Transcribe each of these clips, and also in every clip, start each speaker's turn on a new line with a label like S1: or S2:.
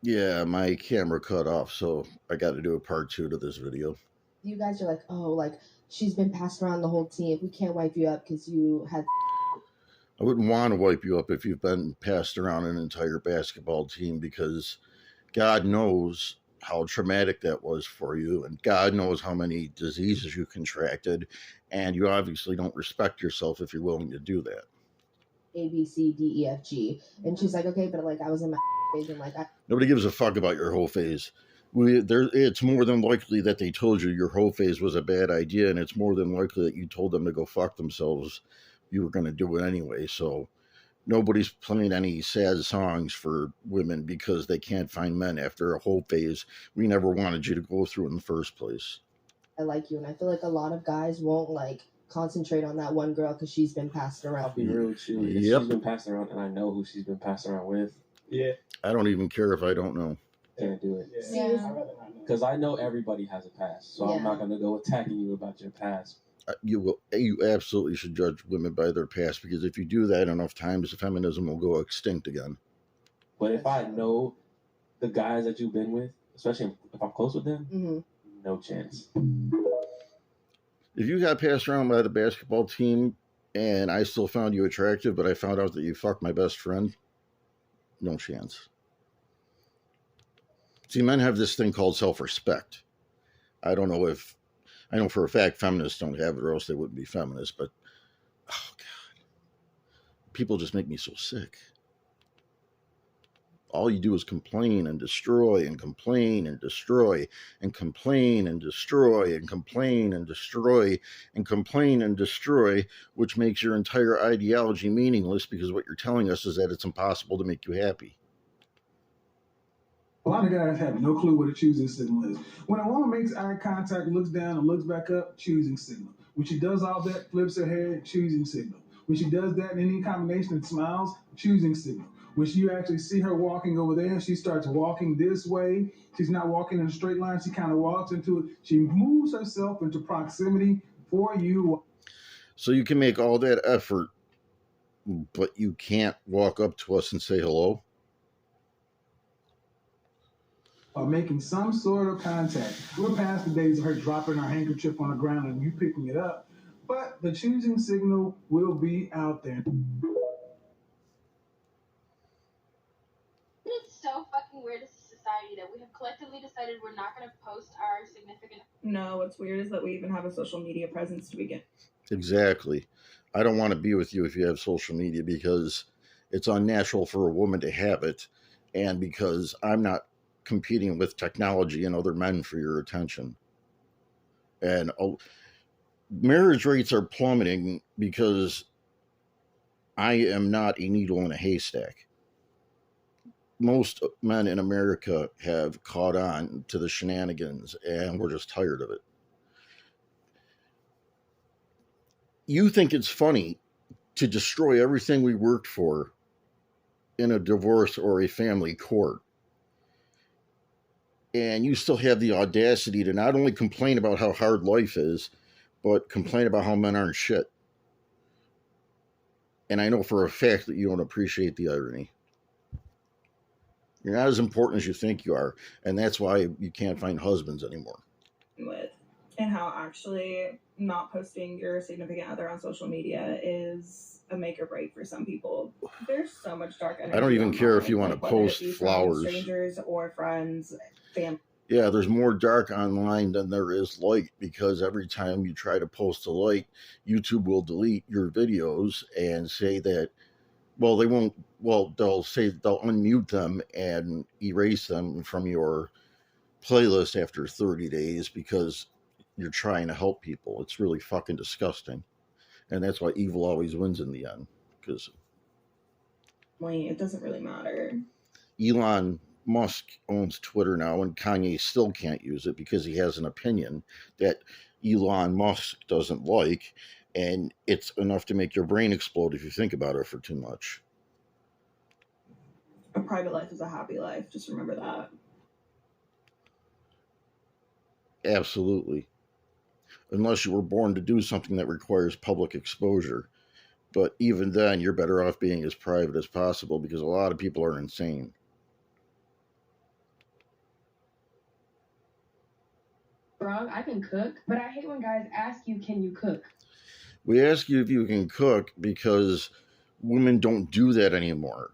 S1: Yeah, my camera cut off, so I got to do a part two to this video.
S2: You guys are like, oh, like she's been passed around the whole team. We can't wipe you up because you had.
S1: I wouldn't want to wipe you up if you've been passed around an entire basketball team because God knows how traumatic that was for you, and God knows how many diseases you contracted, and you obviously don't respect yourself if you're willing to do that.
S2: A B C D E F G, and she's like, okay, but like I was in my phase and like I.
S1: Nobody gives a fuck about your whole phase. It's more than likely that they told you your whole phase was a bad idea, and it's more than likely that you told them to go fuck themselves. You were going to do it anyway, so nobody's playing any sad songs for women because they can't find men after a whole phase we never wanted you to go through in the first place.
S2: I like you, and I feel like a lot of guys won't like concentrate on that one girl because she's been passed around.
S3: I'll be real with you. If she's been passed around and I know who she's been passed around with,
S1: yeah, I don't even care if I don't know.
S3: Can't do it.
S2: Yeah.
S3: Because I know everybody has a past, so I'm not going to go attacking you about your past.
S1: You absolutely should judge women by their past, because if you do that enough times, feminism will go extinct again.
S3: But if I know the guys that you've been with, especially if I'm close with them, no chance.
S1: If you got passed around by the basketball team and I still found you attractive, but I found out that you fucked my best friend, no chance. See, men have this thing called self-respect. I know for a fact feminists don't have it, or else they wouldn't be feminists, but oh God, people just make me so sick. All you do is complain and destroy and complain and destroy and complain and destroy and complain and destroy and complain and destroy, which makes your entire ideology meaningless, because what you're telling us is that it's impossible to make you happy.
S4: A lot of guys have no clue what a choosing signal is. When a woman makes eye contact, looks down and looks back up, choosing signal. When she does all that, flips her head, choosing signal. When she does that in any combination and smiles, choosing signal. When you actually see her walking over there, she starts walking this way. She's not walking in a straight line. She kind of walks into it. She moves herself into proximity for you.
S1: So you can make all that effort, but you can't walk up to us and say hello?
S4: Making some sort of contact. We're past the days of her dropping her handkerchief on the ground and you picking it up, but the choosing signal will be out there.
S5: It's so fucking weird as a society that we have collectively decided we're not going to post our significant.
S6: No, what's weird is that we even have a social media presence to begin.
S1: Exactly. I don't want to be with you if you have social media, because it's unnatural for a woman to have it, and because I'm not competing with technology and other men for your attention. And marriage rates are plummeting because I am not a needle in a haystack. Most men in America have caught on to the shenanigans, and we're just tired of it. You think it's funny to destroy everything we worked for in a divorce or a family court, and you still have the audacity to not only complain about how hard life is, but complain about how men aren't shit. And I know for a fact that you don't appreciate the irony. You're not as important as you think you are, and that's why you can't find husbands anymore.
S6: And how actually not posting your significant other on social media is a make or break for some people. There's so much dark energy.
S1: I don't even care if you want to post flowers.
S6: Strangers or friends, family.
S1: Yeah, there's more dark online than there is light, because every time you try to post a light, YouTube will delete your videos and say that, well, they won't, well, they'll say they'll unmute them and erase them from your playlist after 30 days because you're trying to help people. It's really fucking disgusting. And that's why evil always wins in the end, because
S6: it doesn't really matter.
S1: Elon Musk owns Twitter now, and Kanye still can't use it because he has an opinion that Elon Musk doesn't like, and it's enough to make your brain explode if you think about it for too much.
S6: A private life is a happy life. Just remember that.
S1: Absolutely. Unless you were born to do something that requires public exposure. But even then, you're better off being as private as possible, because a lot of people are insane.
S5: wrong. I can cook, but I hate when guys ask you, "Can you cook?"
S1: We ask you if you can cook because women don't do that anymore.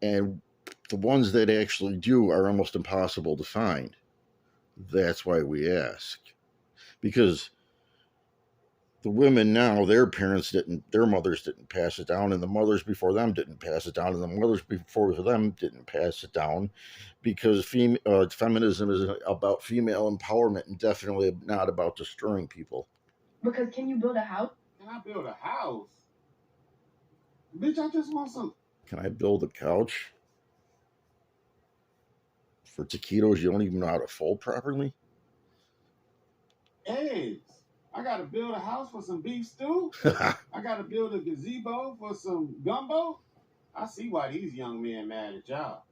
S1: And the ones that actually do are almost impossible to find. That's why we ask. Because the women now, their mothers didn't pass it down, and the mothers before them didn't pass it down, and the mothers before them didn't pass it down, because feminism is about female empowerment and definitely not about destroying people.
S5: Because can you build a house?
S7: Can I build a house? Bitch, I just want some.
S1: Can I build a couch? For taquitos, you don't even know how to fold properly?
S7: Eggs. I gotta build a house for some beef stew. I gotta build a gazebo for some gumbo. I see why these young men mad at y'all.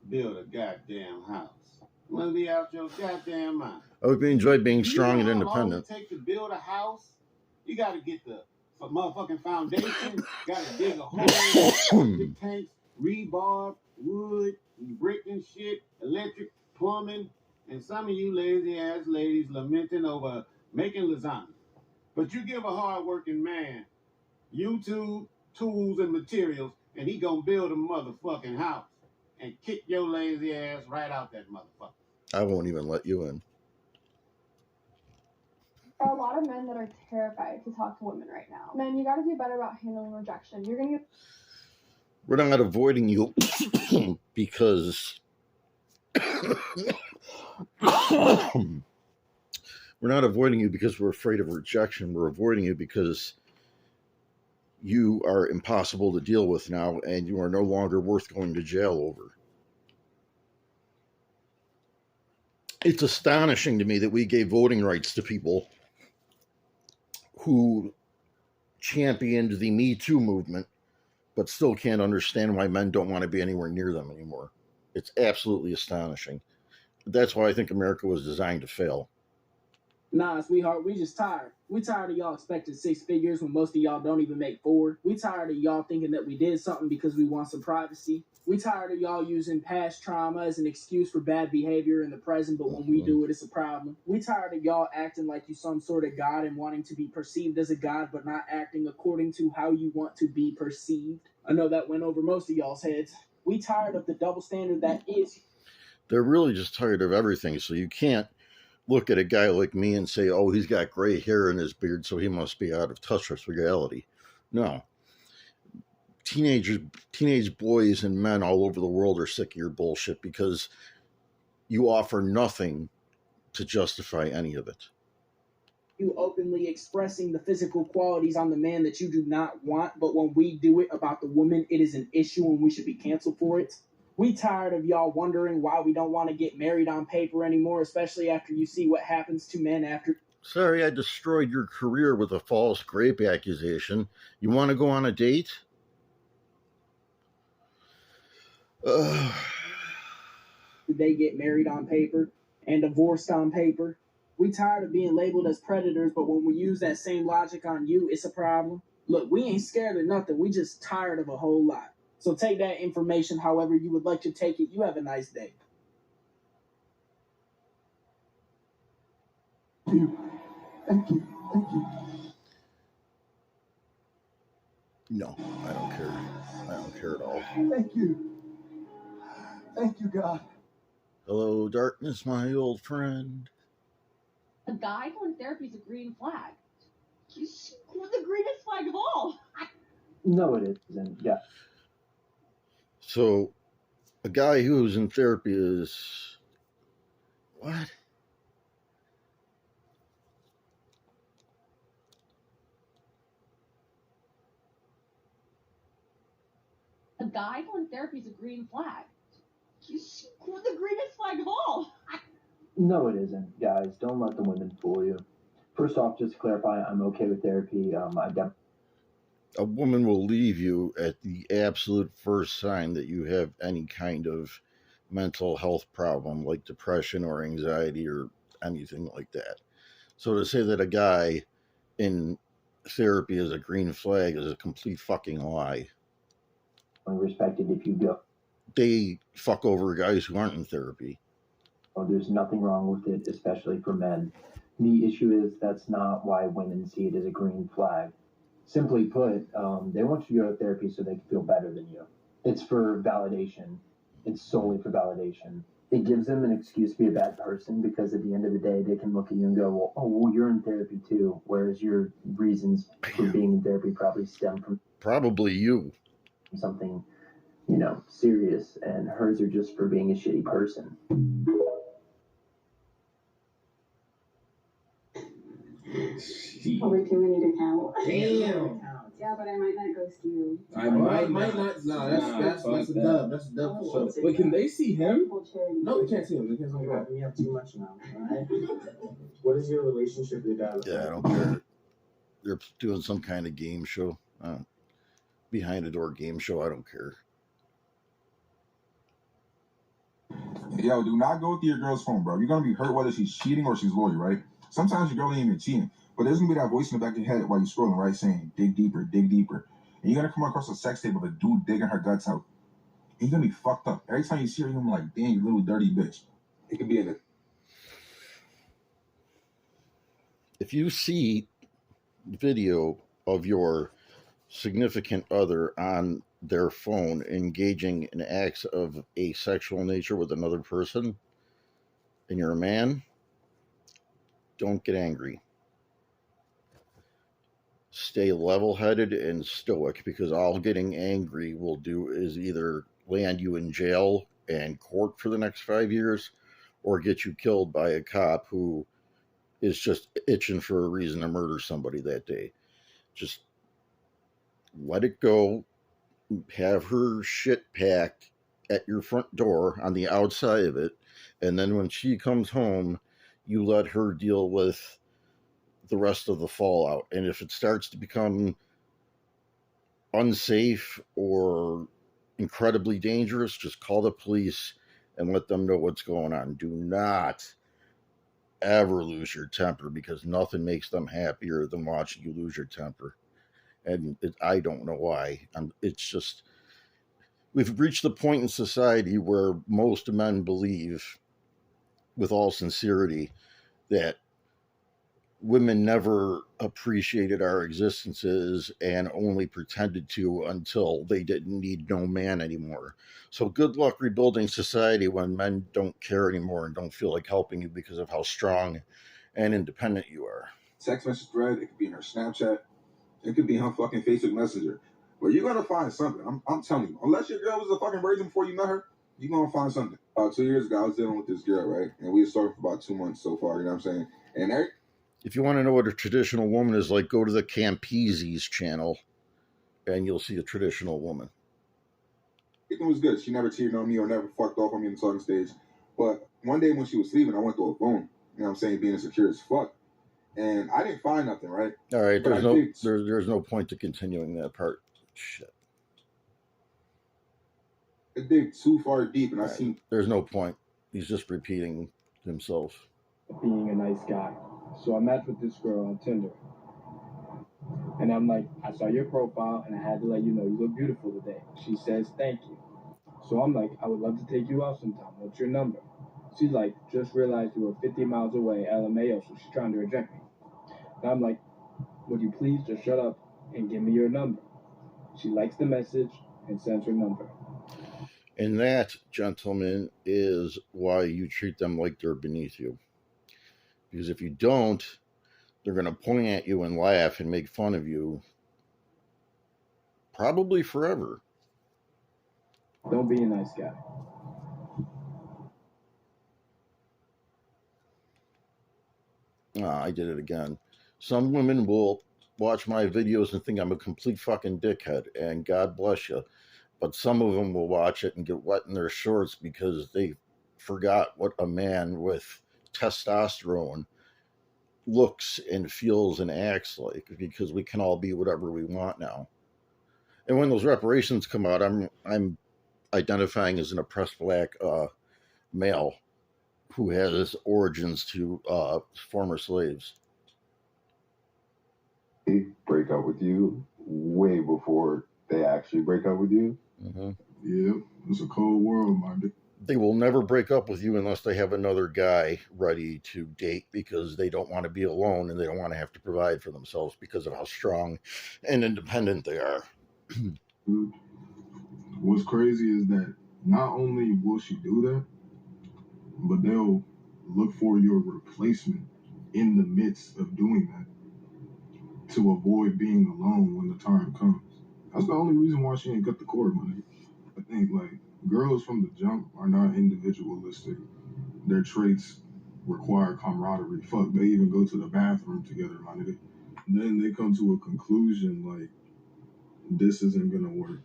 S7: Build a goddamn house. You wanna be out your goddamn mind.
S1: I hope you enjoy being strong and
S7: You know how long
S1: independent.
S7: it take to build a house? You gotta get the motherfucking foundation. Gotta dig a hole. Get tanks, rebar, wood, brick and shit, electric, plumbing, and some of you lazy ass ladies lamenting over making lasagna. But you give a hard-working man YouTube, tools, and materials, and he gonna build a motherfucking house and kick your lazy ass right out that motherfucker.
S1: I won't even let you in.
S8: There are a lot of men that are terrified to talk to women right now. Men, you gotta do better about handling rejection. You're gonna get...
S1: We're not avoiding you because we're not avoiding you because we're afraid of rejection. We're avoiding you because you are impossible to deal with now, and you are no longer worth going to jail over. It's astonishing to me that we gave voting rights to people who championed the Me Too movement, but still can't understand why men don't want to be anywhere near them anymore. It's absolutely astonishing. That's why I think America was designed to fail.
S9: Nah, sweetheart, we just tired. We tired of y'all expecting 6 figures when most of y'all don't even make 4. We tired of y'all thinking that we did something because we want some privacy. We tired of y'all using past trauma as an excuse for bad behavior in the present, but when we do it, it's a problem. We tired of y'all acting like you some sort of god and wanting to be perceived as a god, but not acting according to how you want to be perceived. I know that went over most of y'all's heads. We tired of the double standard that is.
S1: They're really just tired of everything, so you can't look at a guy like me and say, oh, he's got gray hair in his beard, so he must be out of touch with reality. No. Teenage boys and men all over the world are sick of your bullshit because you offer nothing to justify any of it.
S9: You openly expressing the physical qualities on the man that you do not want, but when we do it about the woman, it is an issue and we should be canceled for it. We tired of y'all wondering why we don't want to get married on paper anymore, especially after you see what happens to men after.
S1: Sorry, I destroyed your career with a false rape accusation. You want to go on a date?
S9: They get married on paper and divorced on paper. We tired of being labeled as predators, but when we use that same logic on you, it's a problem. Look, we ain't scared of nothing. We just tired of a whole lot. So take that information however you would like to take it. You have a nice day.
S7: Thank you. Thank you. Thank you.
S1: No, I don't care. I don't care at all.
S7: Thank you. Thank you, God.
S1: Hello, darkness, my old friend.
S5: A guy going to therapy is a green flag. It's the greenest flag of all.
S10: No, it isn't. Yeah.
S1: So, a guy who's in therapy is... What?
S5: A guy going to therapy is a green flag. It's the greenest flag of all.
S10: No, it isn't, guys. Don't let the women fool you. First off, just to clarify, I'm okay with therapy.
S1: A woman will leave you at the absolute first sign that you have any kind of mental health problem like depression or anxiety or anything like that. So to say that a guy in therapy is a green flag is a complete fucking lie.
S10: Respected if you go.
S1: They fuck over guys who aren't in therapy.
S10: There's nothing wrong with it, especially for men. The issue is that's not why women see it as a green flag. Simply put, they want you to go to therapy so they can feel better than you. It's for validation. It's solely for validation. It gives them an excuse to be a bad person because at the end of the day, they can look at you and go, well, you're in therapy too. Whereas your reasons for being in therapy probably stem from
S1: probably you.
S10: Something, serious, and hers are just for being a shitty person.
S11: Over 2 minute account.
S12: Damn.
S11: Yeah, but I might not ghost you.
S12: I might not. No, that's a dub. That's a dub for sure. But can they see him? No, they can't see him. They can't see him.
S13: We have too much now. Alright. What is your relationship with your dad?
S1: Yeah, I don't care. They're doing some kind of game show. Behind the door game show. I don't care.
S14: Yo, do not go through your girl's phone, bro. You're gonna be hurt whether she's cheating or she's loyal, right? Sometimes your girl ain't even cheating, but there's gonna be that voice in the back of your head while you're scrolling, right, saying, dig deeper, dig deeper. And you're gonna come across a sex tape of a dude digging her guts out. And you're gonna be fucked up. Every time you see her, you're gonna be like, damn, you little dirty bitch. It could be in it.
S1: If you see video of your significant other on their phone engaging in acts of a sexual nature with another person, and you're a man, don't get angry. Stay level-headed and stoic, because all getting angry will do is either land you in jail and court for the next 5 years, or get you killed by a cop who is just itching for a reason to murder somebody that day. Just let it go. Have her shit packed at your front door on the outside of it, and then when she comes home, you let her deal with the rest of the fallout. And if it starts to become unsafe or incredibly dangerous, just call the police and let them know what's going on. Do not ever lose your temper, because nothing makes them happier than watching you lose your temper. And I don't know why. It's just, we've reached the point in society where most men believe, with all sincerity, that women never appreciated our existences and only pretended to until they didn't need no man anymore. So good luck rebuilding society when men don't care anymore and don't feel like helping you because of how strong and independent you are.
S14: Text message thread, it could be in her Snapchat, it could be her fucking Facebook Messenger. But you're gonna find something. I'm telling you. Unless your girl was a fucking virgin before you met her, you're gonna find something. About 2 years ago, I was dealing with this girl, right? And we were talking for about 2 months so far, you know what I'm saying? And
S1: if you want to know what a traditional woman is like, go to the Campese's channel and you'll see a traditional woman.
S14: everything was good. She never cheated on me or never fucked off on me on the talking stage. But one day when she was sleeping, I went to her phone, you know what I'm saying, being insecure as fuck. And I didn't find nothing, right?
S1: All right, there's no point to continuing that part. Shit.
S14: I dig too far deep, and I
S1: Right.
S14: seen.
S1: There's no point. He's just repeating himself.
S9: Being a nice guy. So I matched with this girl on Tinder. And I'm like, I saw your profile and I had to let you know you look beautiful today. She says, thank you. So I'm like, I would love to take you out sometime. What's your number? She's like, just realized you were 50 miles away, LMAO, so she's trying to reject me. And I'm like, would you please just shut up and give me your number? She likes the message and sends her number.
S1: And that, gentlemen, is why you treat them like they're beneath you. Because if you don't, they're going to point at you and laugh and make fun of you probably forever.
S9: Don't be a nice guy.
S1: I did it again. Some women will watch my videos and think I'm a complete fucking dickhead, and God bless you. But some of them will watch it and get wet in their shorts because they forgot what a man with testosterone looks and feels and acts like, because we can all be whatever we want now. And when those reparations come out, I'm identifying as an oppressed black male who has origins to former slaves.
S15: They break up with you way before they actually break up with you.
S1: Mm-hmm.
S16: Yeah, it's a cold world, my dude.
S1: They will never break up with you unless they have another guy ready to date, because they don't want to be alone and they don't want to have to provide for themselves because of how strong and independent they are.
S14: What's crazy is that not only will she do that, but they'll look for your replacement in the midst of doing that to avoid being alone when the time comes. That's the only reason why she ain't cut the cord, my nigga. I think, like, girls from the jump are not individualistic. Their traits require camaraderie. Fuck, they even go to the bathroom together, my nigga. Then they come to a conclusion like, this isn't gonna work,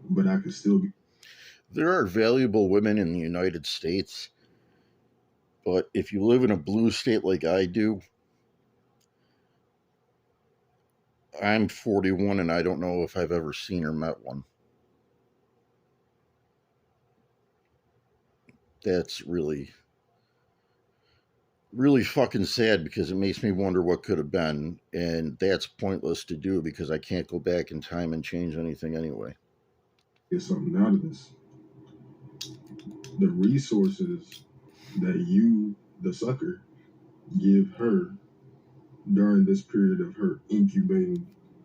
S14: but I could still be.
S1: There are valuable women in the United States, but if you live in a blue state like I do, I'm 41 and I don't know if I've ever seen or met one. That's really, really fucking sad, because it makes me wonder what could have been, and that's pointless to do because I can't go back in time and change anything anyway.
S14: Get something out of this. The resources that you, the sucker, give her during this period of her incubating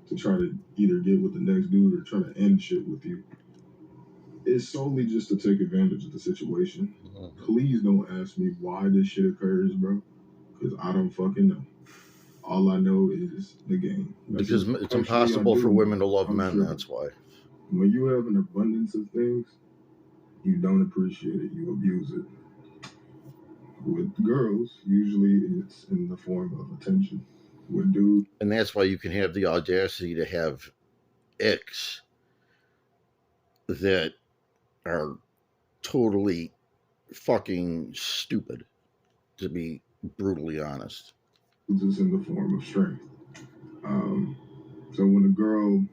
S14: to try to either get with the next dude or try to end shit with you, is solely just to take advantage of the situation. Please don't ask me why this shit occurs, bro, because I don't fucking know. All I know is the game.
S1: Because it's impossible for women to love men, that's why.
S14: When you have an abundance of things, you don't appreciate it, you abuse it. With girls, usually it's in the form of attention. With dudes,
S1: and that's why you can have the audacity to have icks that are totally fucking stupid, to be brutally honest.
S14: It's in the form of strength. So when a girl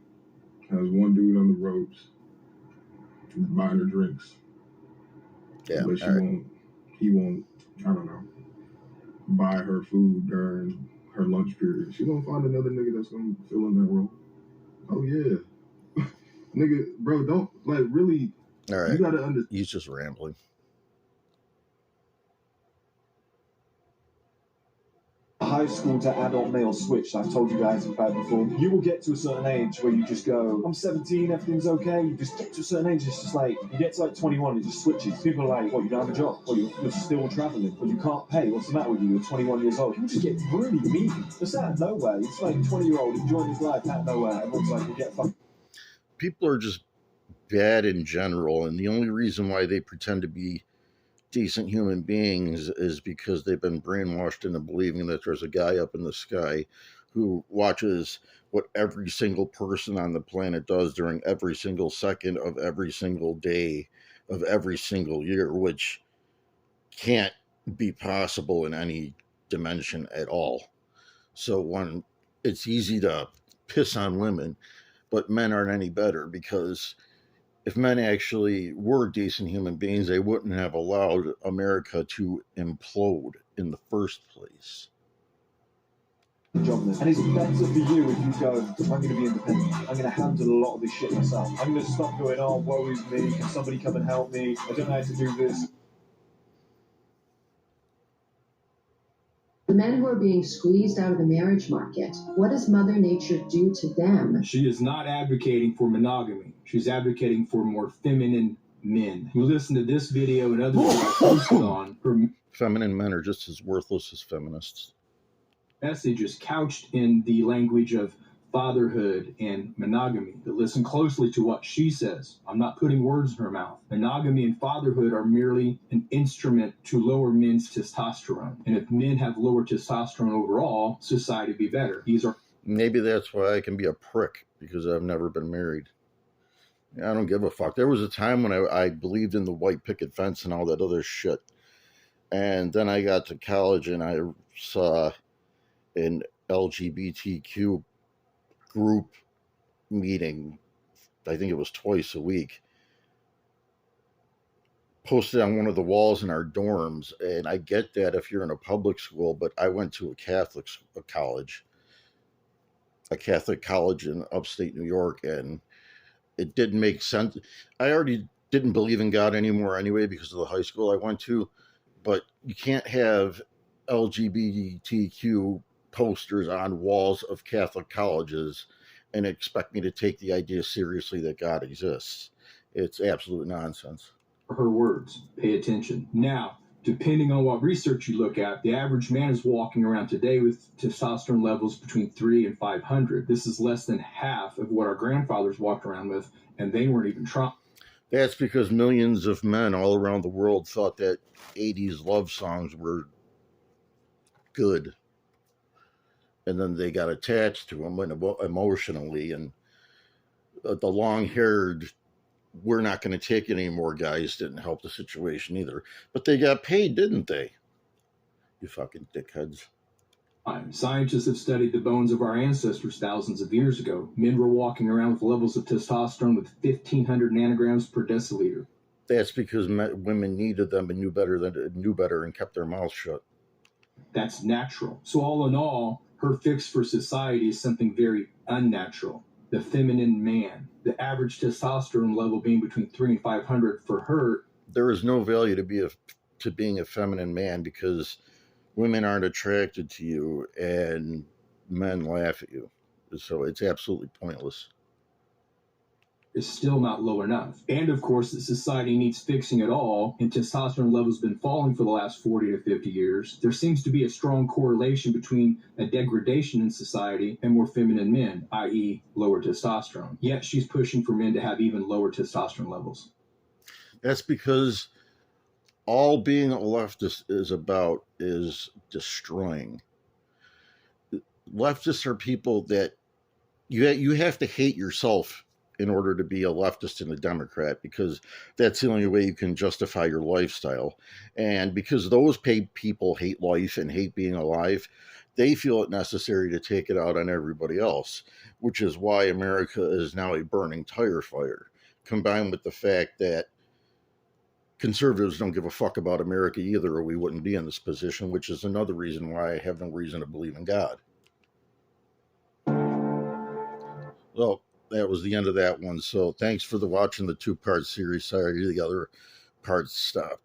S14: has one dude on the ropes, buying her drinks, but he won't, I don't know, buy her food during her lunch period, she gonna find another nigga that's gonna fill in that role. Oh yeah. Nigga, bro, don't, like, really,
S1: all right,
S14: you gotta understand.
S1: He's just rambling.
S16: High school to adult male switch, I've told you guys about before. You will get to a certain age where you just go, I'm 17, everything's okay. You just get to a certain age, it's just like, you get to like 21, it just switches. People are like, what, you don't have a job? Or you're still traveling? Or you can't pay? What's the matter with you? You're 21 years old. People just get really mean. It's out of nowhere. It's like a 20-year-old enjoying his life out of nowhere. Everyone's like, you get fucked.
S1: People are just bad in general, and the only reason why they pretend to be decent human beings is because they've been brainwashed into believing that there's a guy up in the sky who watches what every single person on the planet does during every single second of every single day of every single year, which can't be possible in any dimension at all. So when it's easy to piss on women, but men aren't any better, because if men actually were decent human beings, they wouldn't have allowed America to implode in the first place.
S16: Jobless. And it's better for you if you go, I'm going to be independent. I'm going to handle a lot of this shit myself. I'm going to stop going, oh, woe is me. Can somebody come and help me? I don't know how to do this.
S17: The men who are being squeezed out of the marriage market, what does Mother Nature do to them?
S18: She is not advocating for monogamy. She's advocating for more feminine men. You listen to this video and others that I posted on. Her
S1: feminine men are just as worthless as feminists.
S18: Message is couched in the language of fatherhood and monogamy. To listen closely to what she says. I'm not putting words in her mouth. Monogamy and fatherhood are merely an instrument to lower men's testosterone. And if men have lower testosterone overall, society would be better. These are...
S1: Maybe that's why I can be a prick, because I've never been married. I don't give a fuck. There was a time when I believed in the white picket fence and all that other shit. And then I got to college and I saw an LGBTQ group meeting, I think it was twice a week, posted on one of the walls in our dorms. And I get that if you're in a public school, but I went to a Catholic college in upstate New York, and it didn't make sense. I already didn't believe in God anymore anyway because of the high school I went to. But you can't have LGBTQ posters on walls of Catholic colleges and expect me to take the idea seriously that God exists. It's absolute nonsense.
S18: Her words. Pay attention. Now, depending on what research you look at, the average man is walking around today with testosterone levels between 300 and 500. This is less than half of what our grandfathers walked around with, and they weren't even trying.
S1: That's because millions of men all around the world thought that 80s love songs were good. And then they got attached to them emotionally. And the long-haired, we're not going to take it anymore guys didn't help the situation either. But they got paid, didn't they? You fucking dickheads.
S18: Scientists have studied the bones of our ancestors thousands of years ago. Men were walking around with levels of testosterone with 1,500 nanograms per deciliter.
S1: That's because women needed them and knew better and kept their mouths shut.
S18: That's natural. So all in all, her fix for society is something very unnatural. The feminine man. The average testosterone level being between 300 and 500 for her.
S1: There is no value to being a feminine man because women aren't attracted to you and men laugh at you. So it's absolutely pointless.
S18: Is still not low enough. And of course, the society needs fixing at all, and testosterone levels have been falling for the last 40 to 50 years. There seems to be a strong correlation between a degradation in society and more feminine men, i.e. lower testosterone. Yet she's pushing for men to have even lower testosterone levels.
S1: That's because all being a leftist is about is destroying. Leftists are people that you have to hate yourself in order to be a leftist and a Democrat, because that's the only way you can justify your lifestyle. And because those paid people hate life and hate being alive, they feel it necessary to take it out on everybody else, which is why America is now a burning tire fire, combined with the fact that conservatives don't give a fuck about America either, or we wouldn't be in this position, which is another reason why I have no reason to believe in God. Well, that was the end of that one. So thanks for watching the two-part series. Sorry, the other parts stopped.